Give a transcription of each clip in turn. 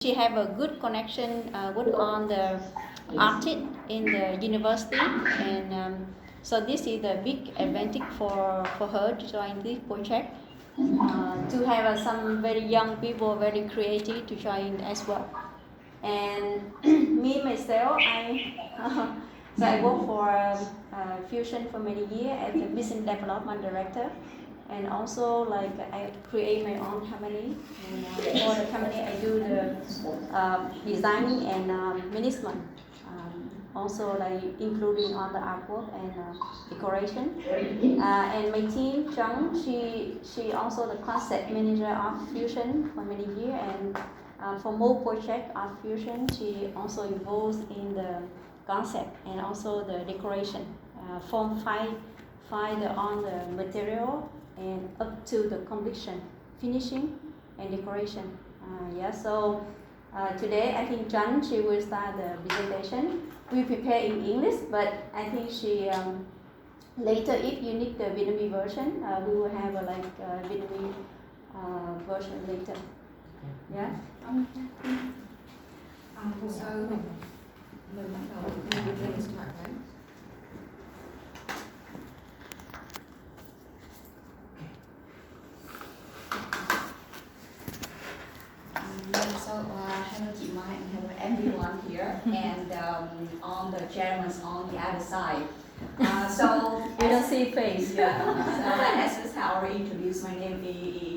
She have a good connection with on the artist in the university, and so this is the big advantage for her to join this project. To have some very young people, very creative to join as well. And me myself, so I work for Fusion for many years as a business development director. And also, like, I create my own company, and for the company I do the designing and management. Also, like, including on the artwork and decoration. And my team, Chung, she also the concept manager of Fusion for many years, and for more project of Fusion, she also involved in the concept and also the decoration. From find on the material and up to the completion, finishing and decoration. So today I think Jan, she will start the presentation. We prepare in English, but I think she later, if you need the Vietnamese version, we will have Vietnamese version later. Yeah. So mình bắt đầu with start, right? Hello chị Mai and hello everyone here, and on the Germans on the other side. So you don't see face. Yeah. So as I already introduced, my name is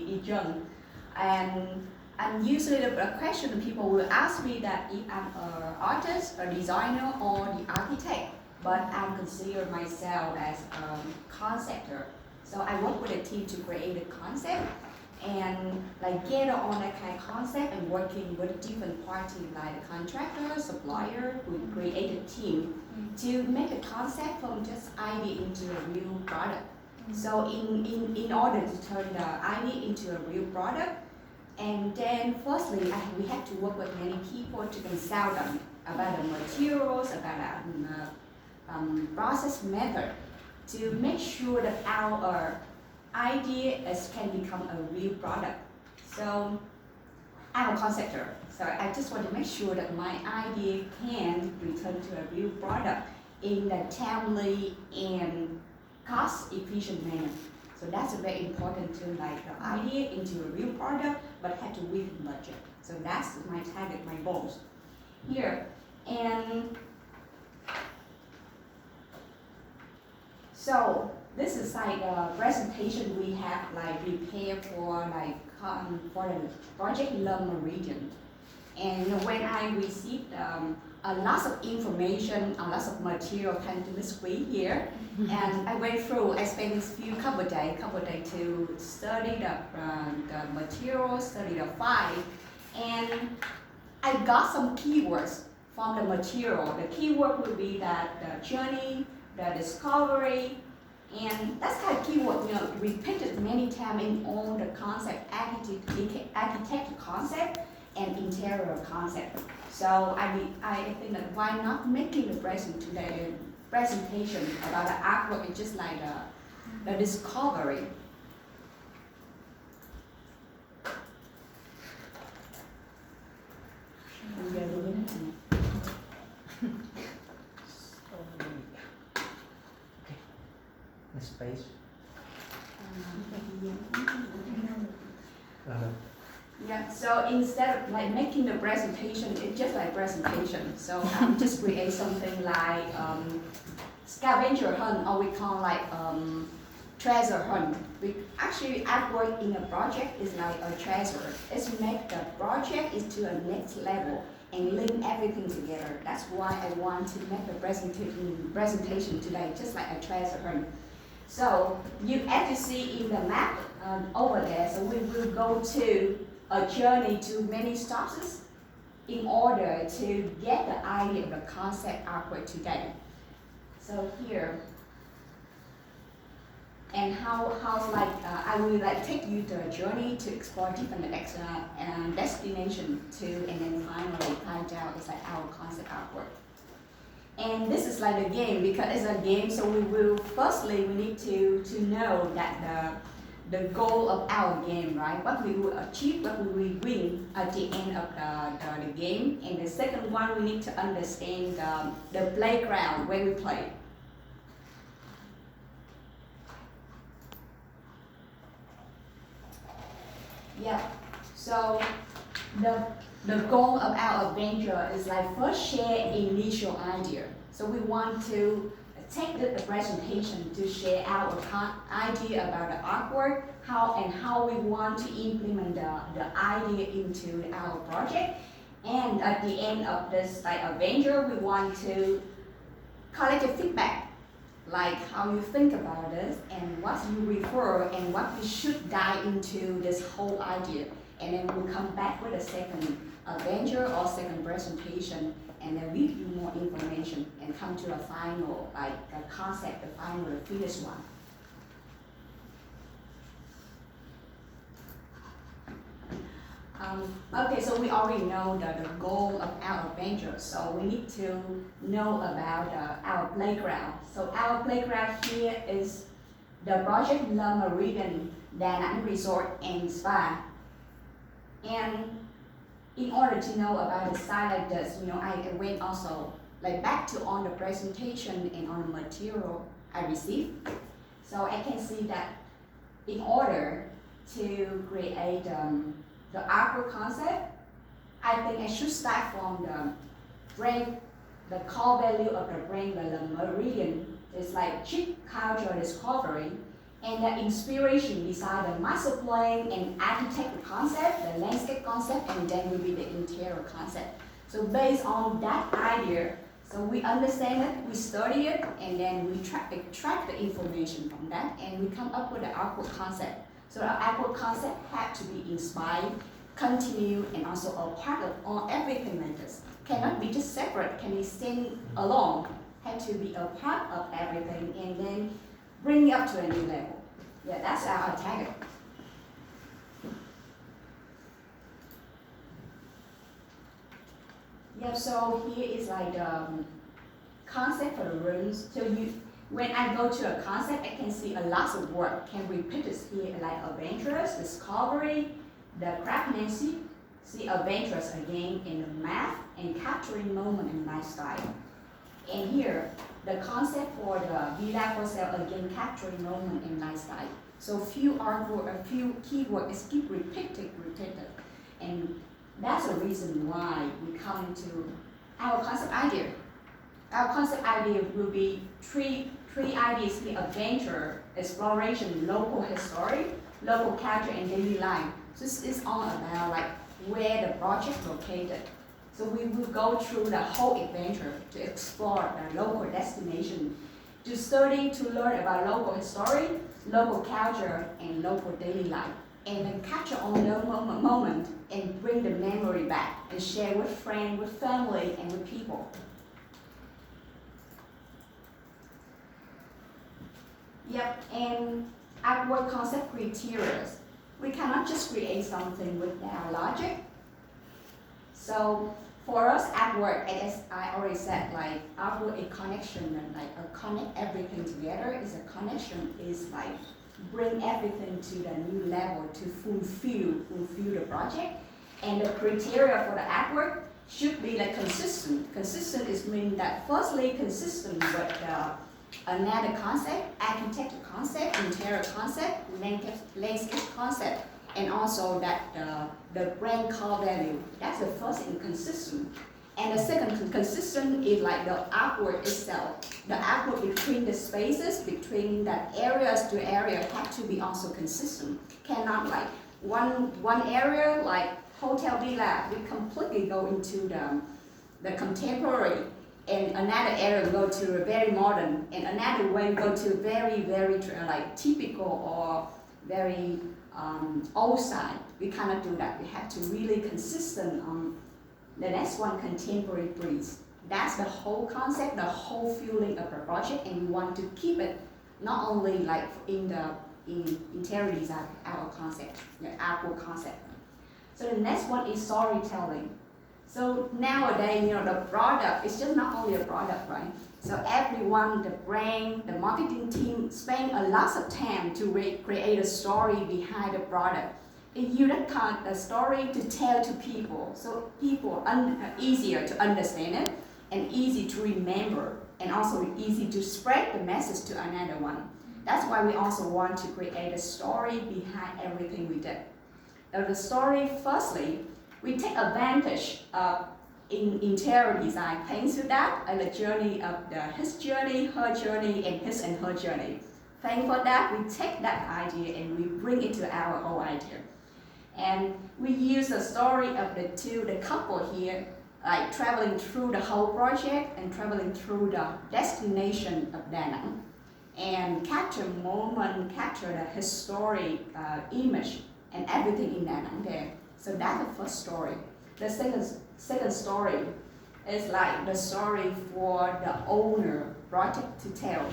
ĐษิNG, and usually the question people will ask me that if I'm an artist, a designer, or the architect, but I consider myself as a conceptor. So I work with a team to create a concept and like gather on that kind of concept and working with different parties like the contractor, supplier, who create a team to make a concept from just idea into a real product. So in order to turn the idea into a real product, and then firstly we have to work with many people to consult them about the materials, about the process method, to make sure that our idea can become a real product. So I'm a conceptor, so I just want to make sure that my idea can return to a real product in a timely and cost-efficient manner. So that's very important to like the idea into a real product, but have to within budget. So that's my target, my goals here. And so this is like a presentation we have like prepared for like for the project Lung region. And when I received a lot of information, a lot of material came to the screen here, and I went through. I spent this couple days to study the material, study the file, and I got some keywords from the material. The keyword would be that the journey, the discovery, and that's kind of keyword, repeated many times in all the concept, architecture concept and interior concept. So I think that why not making the presentation about the artwork is just like the discovery. The space. Yeah, so instead of like making the presentation, it's just like presentation. So I just create something like scavenger hunt, or we call like treasure hunt. Actually, artwork in a project is like a treasure. It's make the project into a next level and link everything together. That's why I want to make the presentation today, just like a treasure hunt. So as you see in the map over there, so we will go to a journey to many stops in order to get the idea of the concept artwork today. So here, and I will like take you to a journey to explore different destination and then finally find out it's like our concept artwork. And this is like a game, because it's a game, so we need to know that the goal of our game, right? What we will achieve, what we will win at the end of the game. And the second one, we need to understand the playground where we play. Yeah, so the goal of our adventure is like first share initial idea. So we want to take the presentation to share our idea about the artwork, how we want to implement the idea into our project. And at the end of this adventure, we want to collect your feedback, like how you think about this and what you refer and what we should dive into this whole idea. And then we'll come back with a second adventure or second presentation, and then we give you more information and come to a final concept, the final, the finished one. Okay, so we already know the goal of our adventure, so we need to know about our playground. So our playground here is the project Le Meridian Da Nang Resort and Spa. And in order to know about the site like this, I went also back to on the presentation and on the material I received. So I can see that in order to create the artwork concept, I think I should start from the brand, the core value of the brand, the Meridian. It's like cheap culture discovery, and the inspiration beside the master plan and architecture concept, the landscape concept, and then will be the interior concept. So based on that idea, so we understand it, we study it, and then we extract the information from that, and we come up with the artwork concept. So the artwork concept had to be inspired, continue, and also a part of all everything like this. Cannot be just separate, can be seen alone, had to be a part of everything, and then bring it up to a new level. Yeah, that's our target. Yeah, so here is the concept for the rooms. So when I go to a concept, I can see a lot of work can repeat this here, like adventurous, discovery, the craftsmanship, see adventurous again in the math, and capturing moment and lifestyle. And here, the concept for the villa for sale again, capturing moment and lifestyle. So few artwork, a few keyword is keep repeated. And that's the reason why we come to our concept idea. Our concept idea will be three ideas here: adventure, exploration, local history, local culture, and daily life. So this is all about where the project located. So we will go through the whole adventure to explore the local destination, to study, to learn about local history, local culture, and local daily life. And then capture all those moments and bring the memory back and share with friends, with family, and with people. Yep, and artwork concept criteria. We cannot just create something without logic. So for us, artwork, as I already said, artwork is connection, and connect everything together. Is a connection, is bring everything to the new level to fulfill the project. And the criteria for the artwork should be consistent. Consistent is mean that firstly consistent with another concept, architecture concept, interior concept, landscape concept, and also that the brand core value. That's the first thing, consistent. And the second consistent is the artwork itself. The artwork between the spaces, between that areas to area have to be also consistent. Cannot one area hotel villa, we completely go into the contemporary, and another area go to very modern, and another way go to very typical or very old side. We cannot do that. We have to really consistent on the next one, contemporary breeze. That's the whole concept, the whole feeling of the project, and we want to keep it not only in interior design, our concept, the artwork concept. So the next one is storytelling. So nowadays, the product is just not only a product, right? So everyone, the brand, the marketing team spend a lot of time to create a story behind the product. They use that kind of story to tell to people, so people easier to understand it and easy to remember, and also easy to spread the message to another one. That's why we also want to create a story behind everything we did. Now the story, firstly, we take advantage of in interior design, thanks to that, and the journey of his journey, her journey, and his and her journey. Thanks for that, we take that idea and we bring it to our own idea. And we use the story of the couple here, like traveling through the whole project and traveling through the destination of Da Nang, and capture moment, capture the historic image and everything in Da Nang there. So that's the first story. The second story is like the story for the owner project to tell.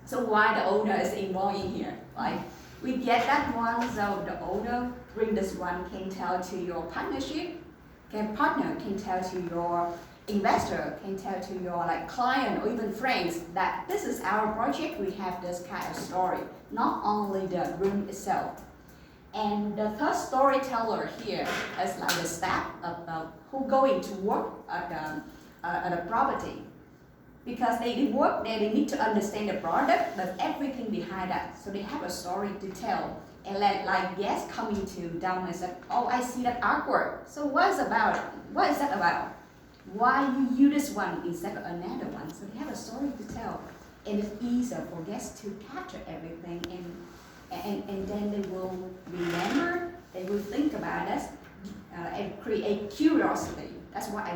So why the owner is involved in here? Like we get that one, so the owner bring this one, can tell to your partnership, partner can tell to your investor, can tell to your client or even friends that this is our project, we have this kind of story, not only the room itself. And the third storyteller here is like the staff of who going to work at the property. Because they work there, they need to understand the product, but everything behind that. So they have a story to tell. And like guests coming to down and said, oh, I see that artwork. So what is that about? Why you use this one instead of another one? So they have a story to tell. And it's easier for guests to capture everything, and then they will remember, they will think about us, and create curiosity. That's what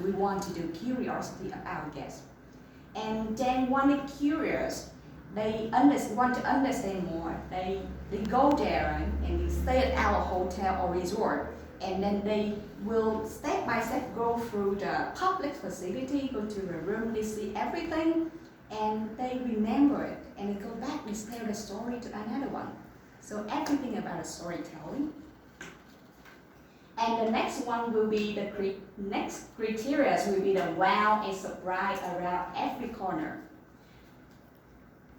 we want to do, curiosity of our guests. And then when they're curious, they want to understand more. They go there and they stay at our hotel or resort, and then they will step by step go through the public facility, go to the room, they see everything, and they remember it, and they go back and tell the story to another one. So everything about the storytelling. And the next one will be next criteria will be the wow and surprise around every corner.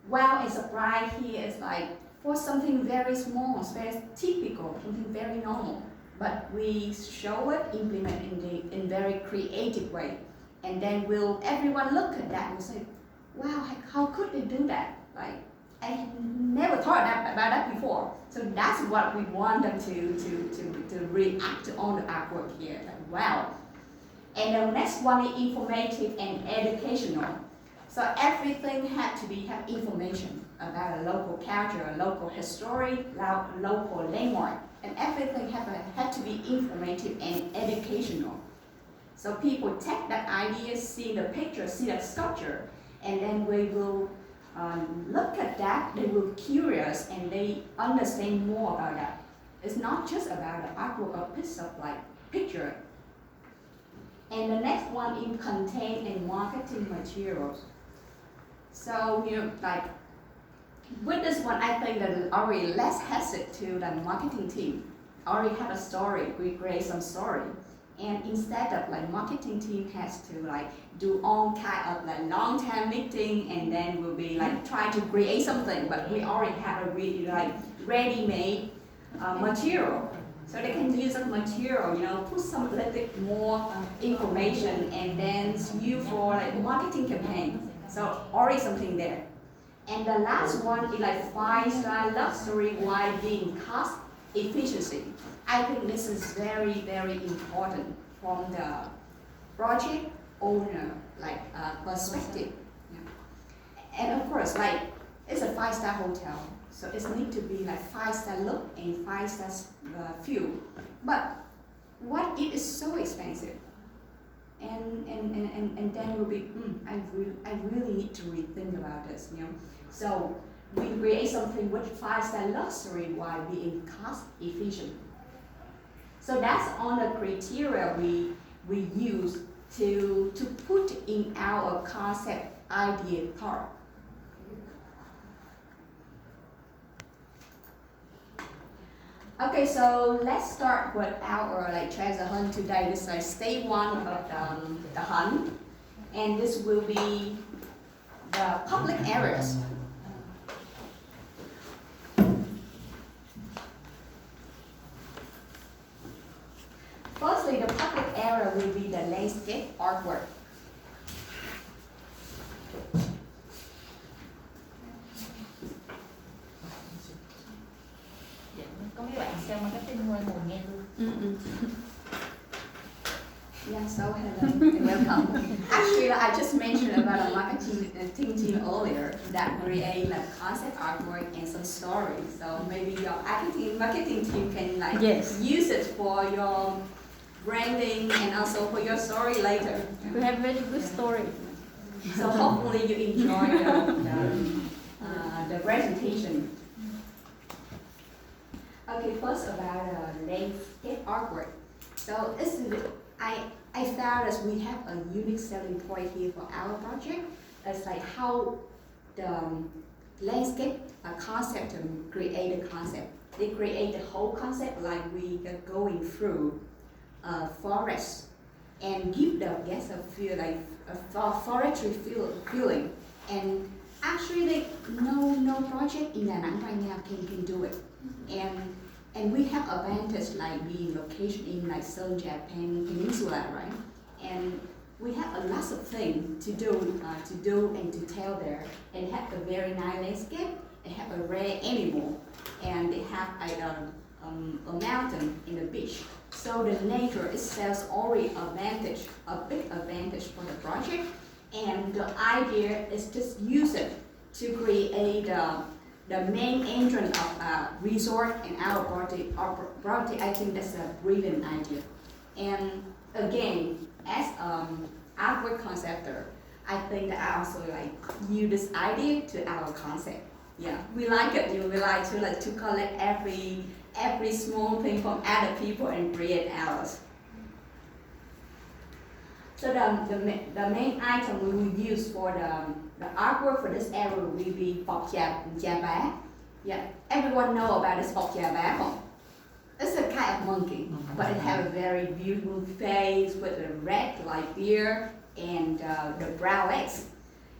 Wow and surprise here is like for something very small, very typical, something very normal. But we show it, implement in very creative way. And then everyone look at that and say, wow, how could they do that? Like, I never thought about that before. So that's what we want them to react to on the artwork here. Like, wow. And the next one is informative and educational. So everything had to have information about a local culture, a local history, local landmark, and everything had to be informative and educational. So people take that idea, see the picture, see the sculpture, and then we will look at that, they will curious and they understand more about that. It's not just about the artwork or piece of picture. And the next one is content and marketing materials. So with this one, I think that already less hesitate to the marketing team. Already have a story, we create some story. And instead of marketing team has to do all kind of long-term meeting, and then we'll be trying to create something, but we already have a really ready-made material. So they can use that material, put some little bit more information, and then use for marketing campaign. So already something there. And the last one is 5-star luxury while being cost efficiency. I think this is very, very important from the project owner perspective. Yeah. And of course, it's a 5-star hotel, so it needs to be 5-star look and 5-star feel. But what if it's so expensive? And then we'll be, I really need to rethink about this, So we create something with 5-star luxury while being cost efficient. So that's all the criteria we use to put in our concept idea thought. Okay, so let's start with our treasure hunt today. This is stage one of the hunt, and this will be the public areas. Firstly, the public area will be the landscape artwork. Có mấy bạn xem marketing qua ngồi nghe luôn. Yeah, so hello and welcome. Actually, I just mentioned about a marketing team earlier that create concept artwork and some stories. So maybe your marketing team can use it for your branding and also for your story later. We have very good story. So hopefully you enjoy the presentation. Okay, first about landscape artwork. So I found that we have a unique selling point here for our project. It's how the landscape concept to create a concept. They create the whole concept like we are going through a forest and give the guests a feel a forestry feeling. And actually, no project in Đà Nẵng right now can do it. And we have advantage being located in Sơn Trà Peninsula, right? And we have a lot of things to do and to tell there. And have a very nice landscape, and have a rare animal, and they have a mountain in the beach. So the nature itself already a big advantage for the project. And the idea is just use it to create the main entrance of a resort in our project. I think that's a brilliant idea. And again, as artwork conceptor, I think that I also use this idea to our concept. Yeah, we like it. We like to collect every small thing from other people and create ours. So the main item we will use for the artwork for this area will be bọc chà bá. Yeah, everyone know about this bọc chà bá. It's a kind of monkey, but it has a very beautiful face with a red beard and the brown legs.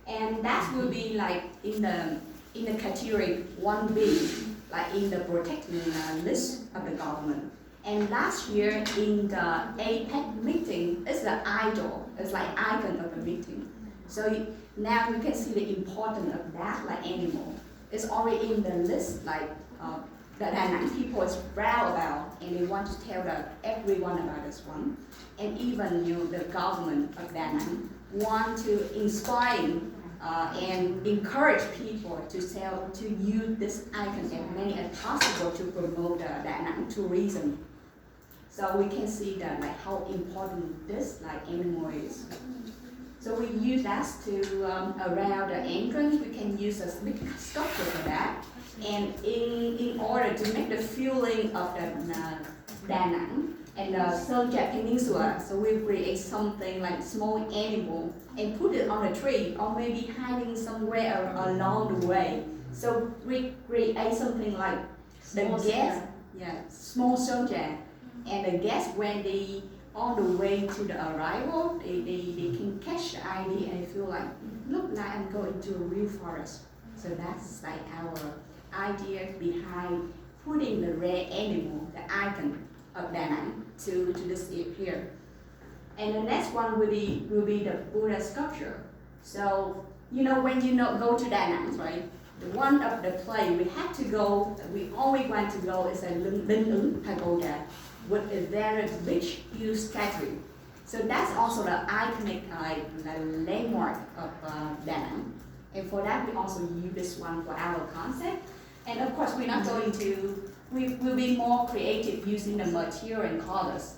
And that will be in the category 1B, in the protected list of the government. And last year in the APEC meeting, it's the idol. It's icon of the meeting. So now you can see the importance of that animal. It's already in the list that Đà Nẵng people is proud about, and they want to tell everyone about this one. And even the government of Đà Nẵng want to inspire and encourage people to use this icon as many as possible to promote the Đà Nẵng tourism. So we can see that how important this animal is. So we use that to around the entrance. We can use a big sculpture for that. And in order to make the feeling of the Đà Nẵng and the Sơn Trà Peninsula, so we create something small animal and put it on a tree or maybe hiding somewhere along the way. So we create something like the guest, small Sơn Trà, and the guests when they on the way to the arrival, they can catch the idea and feel look like I'm going to a real forest. So that's our idea behind putting the rare animal, the icon of Đà Nẵng to this here. And the next one will be the Buddha sculpture. So when go to Đà Nẵng, right? The one of the place we have to go, we only want to go is a Đựng pagoda with a very big, huge statue. So that's also the iconic landmark of Đà Nẵng. And for that, we also use this one for our concept. And of course, we're not going to, we will be more creative using the material and colors.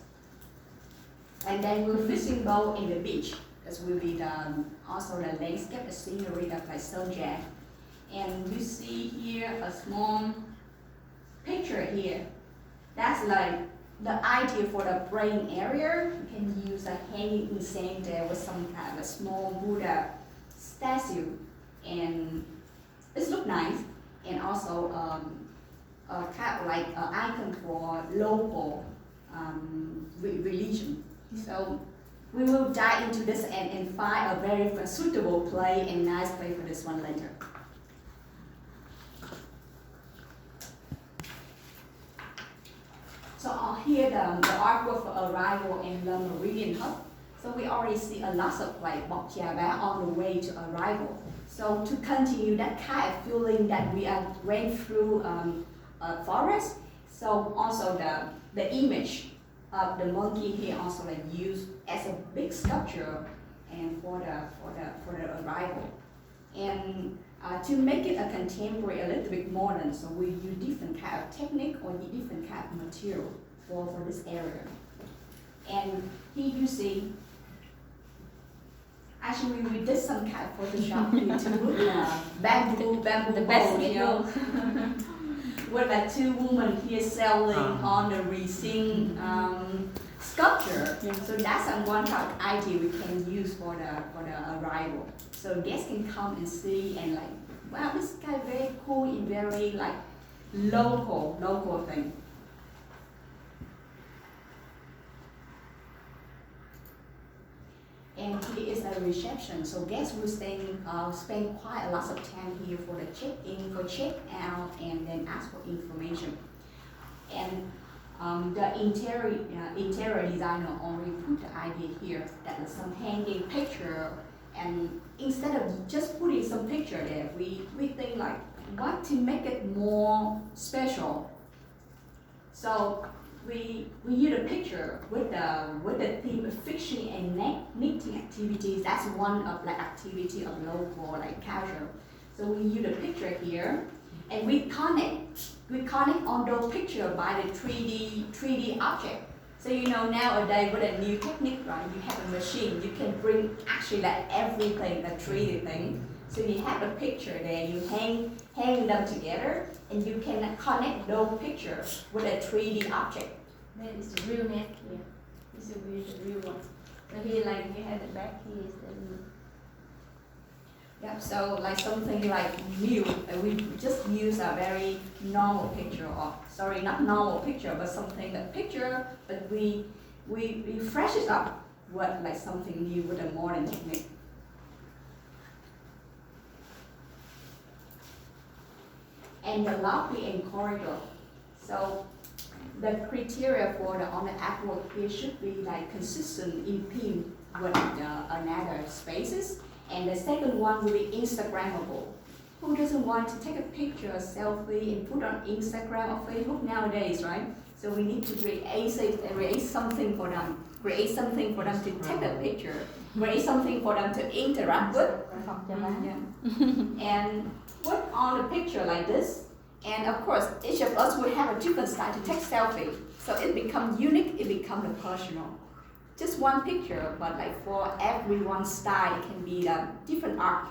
And then we're fishing boat in the beach. This will be also the landscape, the scenery of Sơn Trà. And you see here a small picture here. That's the idea for the brain area. You can use a hanging in center with some kind of a small Buddha statue, and it looks nice. And also kind of like an icon for local religion. So we will dive into this and find a very suitable play and nice play for this one later. So here the artwork for arrival in the Meridian Hub. So we already see a lot of like bọc trà vá on the way to arrival. So to continue that kind of feeling that we are ran through a forest. So also the image of the monkey here also like used as a big sculpture and for the arrival. And to make it a contemporary, a little bit modern, so we use different kind of technique or different kind of material for this area. And here you see, actually we did some kind of Photoshop here too, bamboo The best poles, you know, with like two women here selling on the resin sculpture. Yeah. So that's one kind of idea we can use for the arrival. So guests can come and see and like, wow, this guy very cool and very like local thing. And here is a reception. So guests will spend quite a lot of time here for the check-in, for check-out, and then ask for information. And the interior designer already put the idea here that is some hanging picture. And instead of just putting some picture there, we think like what to make it more special. So we use a picture with the theme of fishing and knitting activities. That's one of like activity of local like casual. So we use a picture here, and we connect on those picture by the 3D object. So you know nowadays with a new technique, right? You have a machine, you can bring actually like everything, the 3D thing. So you have a picture there, you hang them together, and you can connect those pictures with a 3D object. That is the real net here. This is the real one. So here, like you have the back, here is the real. Yeah, so like something like new, we just use a very normal picture, or sorry, not normal picture, but something that picture, but we fresh it up with like something new with a modern technique. And the lobby and corridor. So the criteria for on the artwork here should be like consistent in theme with another spaces. And the second one will be Instagrammable. Who doesn't want to take a picture, a selfie, and put on Instagram or Facebook nowadays, right? So we need to create something for them. Create something for them to take a picture. Create something for them to interact with. And put on a picture like this. And of course, each of us will have a different style to take selfie. So it becomes unique, it becomes personal. Just one picture, but like for everyone's style, it can be a different art.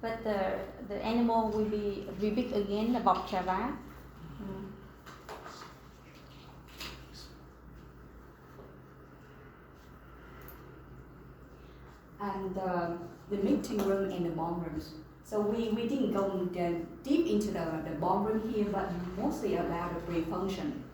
But the animal will be big again, the bọc trà vá. And the meeting room and the ballrooms. So we didn't go deep into the ballroom here, but mostly about the pre-function.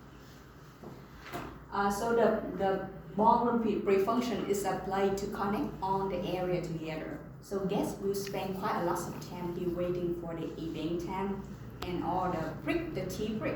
So the ballroom pre-function is a place to connect all the area together. So guests will spend quite a lot of time here waiting for the event time and all the tea break.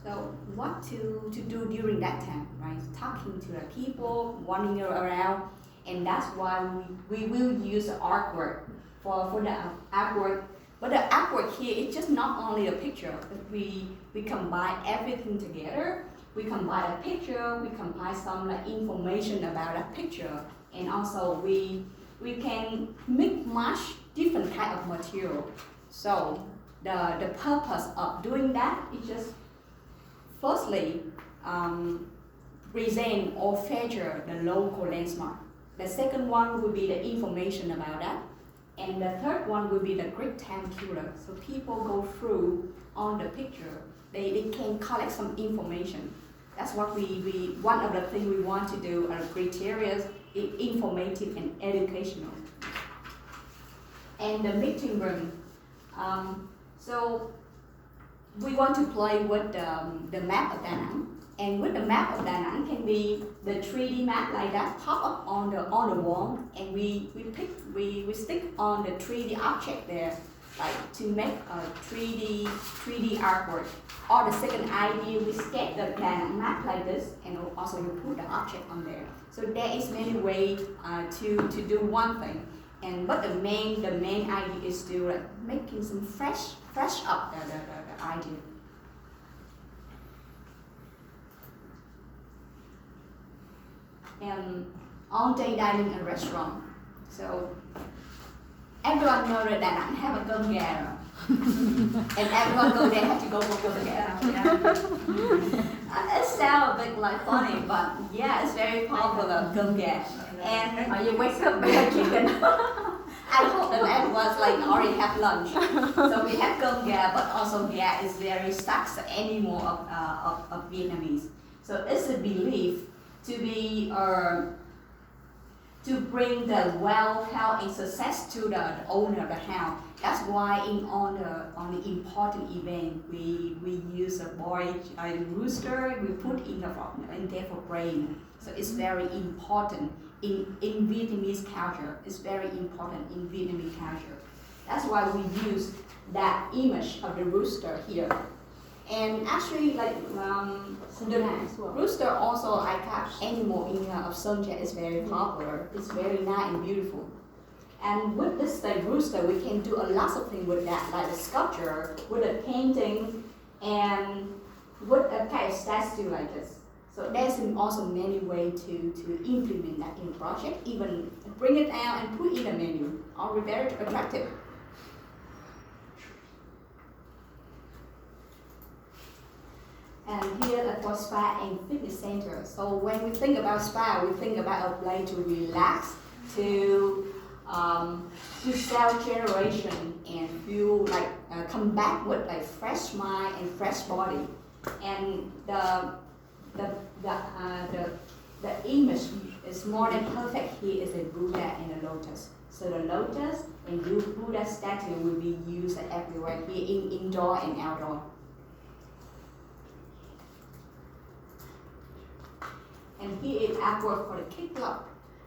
So what to do during that time, right? Talking to the people, wandering around, and that's why we will use the artwork for the artwork. But the artwork here, it's just not only a picture, but we combine everything together. We combine a picture, we combine some like information about that picture, and also we can match different kind of material. So the purpose of doing that is just firstly present or feature the local landmark. The second one will be the information about that. And the third one will be the grid time killer. So people go through on the picture, they can collect some information. That's what one of the things we want to do are criteria, informative and educational. And the meeting room. So we want to play with the map of Da Nang. And with the map of Da Nang can be the 3D map like that pop up on the wall, and we stick on the 3D object there, like to make a 3D artwork. Or the second idea, we sketch the Da Nang map like this, and also we put the object on there. So there is many ways to do one thing. But the main idea is to making some fresh up the idea. And all-day dining and restaurant. So everyone knows that Da Nang have a Kênh gà, and everyone go there have to go for Kênh gà. It sounds a bit like funny, but yeah, it's very popular Kênh gà. And you wake up with chicken. I hope that everyone's already have lunch. So we have Kênh gà, but also gà is very sucks animal of Vietnamese. So it's a belief to bring the wealth, health, and success to the owner of the house. That's why on the important event we use a rooster. We put in there for rain. So it's very important in Vietnamese culture. It's very important in Vietnamese culture. That's why we use that image of the rooster here. And actually, the rooster also, animal of Sơn Trà is very popular. It's very nice and beautiful. And with this rooster, we can do a lot of things with that, like a sculpture, with a painting, and with a kind of statue like this. So there's also many ways to implement that in project, even bring it out and put in a menu. All very attractive. And here for spa and fitness center. So when we think about spa, we think about a place to relax, to self-generation and feel come back with fresh mind and fresh body. And the image is more than perfect. Here is a Buddha and a lotus. So the lotus and Buddha statue will be used everywhere here in indoor and outdoor. And here is artwork for the kid club.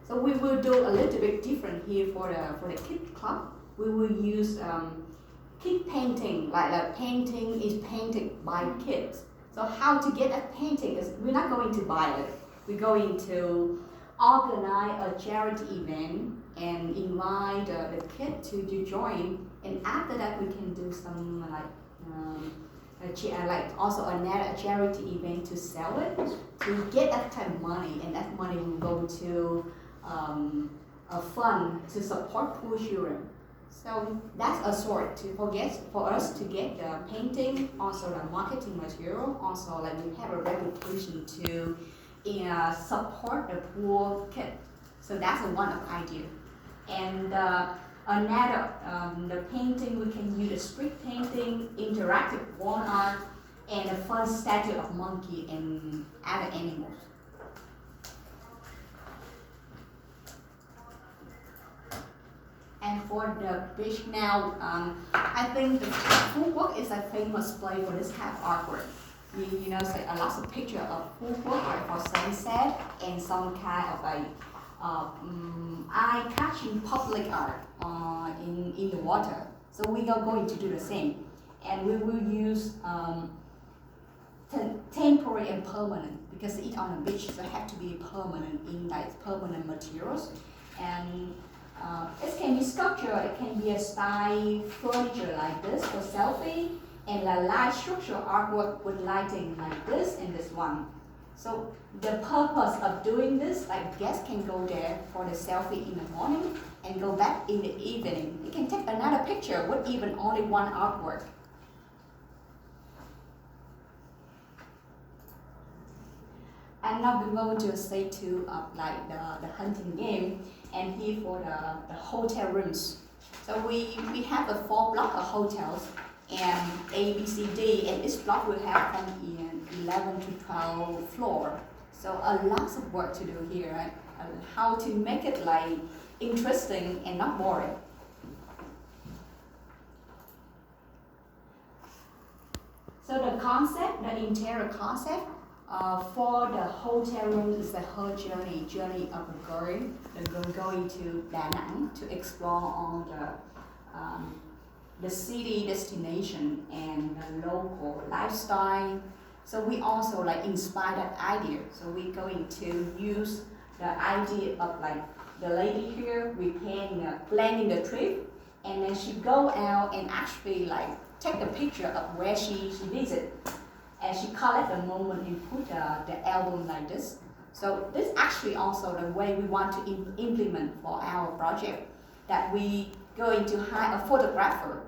So we will do a little bit different here for the kid club. We will use kid painting, like painting is painted by kids. So how to get a painting is we're not going to buy it. We're going to organize a charity event and invite the kid to join. And after that, we can do some also another charity event to sell it, to get that kind of money, and that money will go to a fund to support poor children. So that's a sort for us to get the painting, also the marketing material, also we have a reputation to support the poor kid. So that's one of the idea. And another, the painting, we can use a street painting, interactive wall art, and a fun statue of monkey and other animals. And for the beach now, I think the Phu Quoc is a famous place for this kind of artwork. You know, so a lot of pictures of Phu Quoc for sunset and some kind of eye-catching public art in the water. So we are going to do the same, and we will use temporary and permanent, because it's on the beach, so it have to be permanent in permanent materials. And it can be sculpture, it can be a style furniture like this for selfie, and a light structural artwork with lighting like this and this one. So the purpose of doing this, guests can go there for the selfie in the morning and go back in the evening. You can take another picture with even only one artwork. And now we're going to say to the hunting game, and here for the hotel rooms. So we have a 4 block of hotels, and A, B, C, D, and each block will have from 11 to 12 floor. So a lot of work to do here, right? How to make it interesting and not boring. So the concept, the interior concept for the hotel room is her journey of a girl. The girl going to Da Nang to explore all the city destination and the local lifestyle. So we also like inspire that idea. So we're going to use the idea of like the lady here, we planning the trip, and then she go out and actually like take a picture of where she visit, and she collect the moment and put the album like this. So this actually also the way we want to implement for our project, that we going to hire a photographer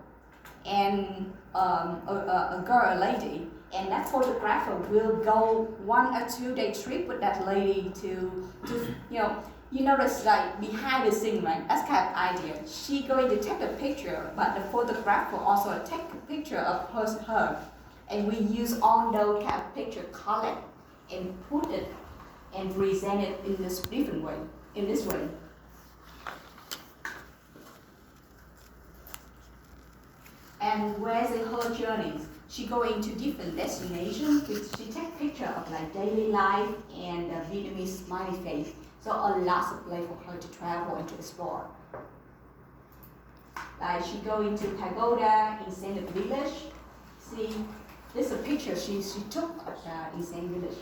and a girl, a lady, and that photographer will go 1 or 2 day trip with that lady to you notice like behind the scene, right? That's kind of idea. She going to take a picture, but the photographer also take a picture of her. And we use all those kind of picture collect and put it and present it in this different way, in this way. And where's her journey? She going to different destinations. She take picture of like daily life and Vietnamese smiley face. So a lot of place for her to travel and to explore. Like she going to pagoda in Saint Village. See, this is a picture she took in Saint Village.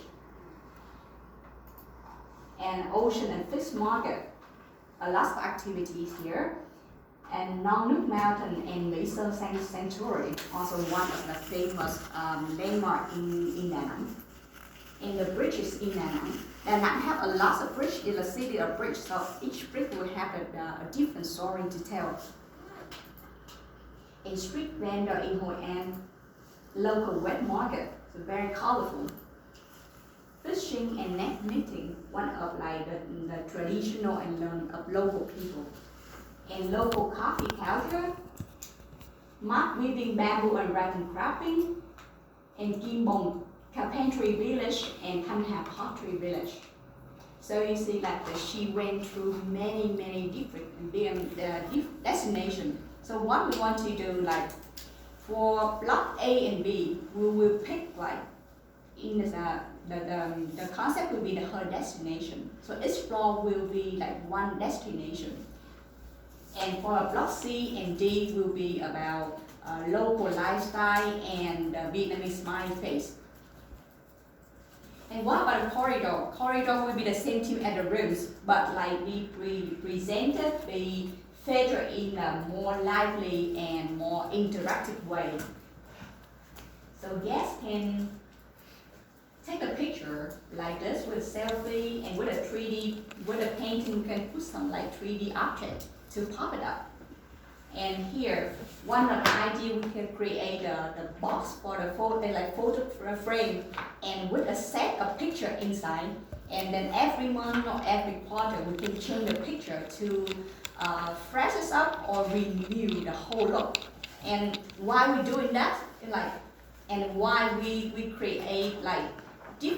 And ocean and fish market, a lot of activities here. And Non Nước Mountain and Mỹ Sơn Sanctuary, also one of the famous landmark in Da Nang. And the bridges in Da Nang. Da Nang have a lot of bridge in the city of bridge, so each bridge will have a different story to tell. A street vendor in Hội An, local wet market, so very colorful. Fishing and net knitting, one of like the traditional and learn of local people. And local coffee culture, mud weaving, bamboo and rattan crafting, and Kim Bong carpentry village and Thanh Hà pottery village. So you see like she went through many different destinations. So what we want to do, like for block A and B, we will pick like in the concept will be her destination. So each floor will be like one destination. And for block C and D will be about local lifestyle and Vietnamese smiley face. And what about the corridor? Corridor will be the same theme as the rooms, but like we presented, we feature in a more lively and more interactive way. So guests can take a picture like this with selfie and with a 3D, with a painting, you can put some like 3D object to pop it up. And here, one of the ideas we can create the box for the photo frame, and with a set of picture inside. And then every month or every quarter, we can change the picture to freshen up or renew the whole look. And why we doing that? And why we create like